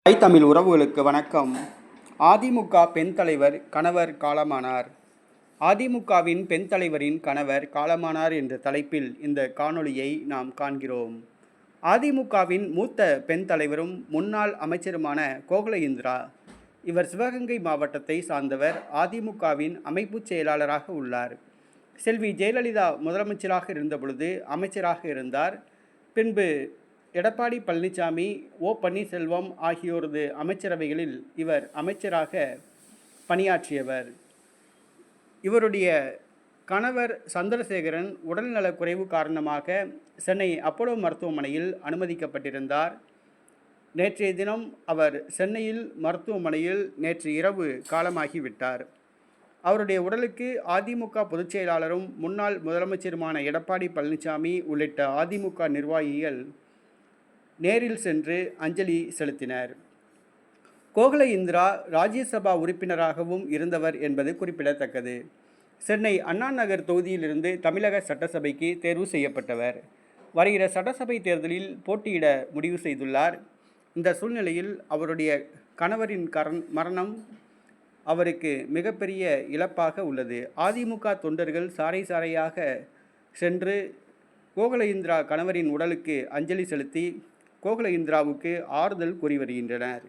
தமிழ் உறவுகளுக்கு வணக்கம். அதிமுக பெண் தலைவர் கணவர் காலமானார். அதிமுகவின் பெண் தலைவரின் கணவர் காலமானார் என்ற தலைப்பில் இந்த காணொளியை நாம் காண்கிறோம். அதிமுகவின் மூத்த பெண் தலைவரும் முன்னாள் அமைச்சருமான கோகுல இந்திரா. இவர் சிவகங்கை மாவட்டத்தை சார்ந்தவர். அதிமுகவின் அமைப்பு செயலாளராக உள்ளார். செல்வி ஜெயலலிதா முதலமைச்சராக இருந்தபொழுது அமைச்சராக இருந்தார். பின்பு எடப்பாடி பழனிசாமி, ஓ பன்னீர்செல்வம் ஆகியோரது அமைச்சரவைகளில் இவர் அமைச்சராக பணியாற்றியவர். இவருடைய கணவர் சந்திரசேகரன் உடல்நலக் குறைவு காரணமாக சென்னை அப்போலோ மருத்துவமனையில் அனுமதிக்கப்பட்டிருந்தார். நேற்றைய தினம் அவர் சென்னையில் மருத்துவமனையில் நேற்று இரவு காலமாகிவிட்டார். அவருடைய உடலுக்கு அதிமுக பொதுச் செயலாளரும் முன்னாள் முதலமைச்சருமான எடப்பாடி பழனிசாமி உள்ளிட்ட அதிமுக நிர்வாகிகள் நேரில் சென்று அஞ்சலி செலுத்தினர். கோகுல இந்திரா ராஜ்யசபா உறுப்பினராகவும் இருந்தவர் என்பது குறிப்பிடத்தக்கது. சென்னை அண்ணா நகர் தொகுதியிலிருந்து தமிழக சட்டசபைக்கு தேர்வு செய்யப்பட்டவர். வருகிற சட்டசபை தேர்தலில் போட்டியிட முடிவு செய்துள்ளார். இந்த சூழ்நிலையில் அவருடைய கணவரின் மரணம் அவருக்கு மிகப்பெரிய இழப்பாக உள்ளது. அதிமுக தொண்டர்கள் சாறை சாறையாக சென்று கோகுல இந்திரா கணவரின் உடலுக்கு அஞ்சலி செலுத்தி கோகுல இந்திராவுக்கு ஆறுதல் கூறி வருகின்றனர்.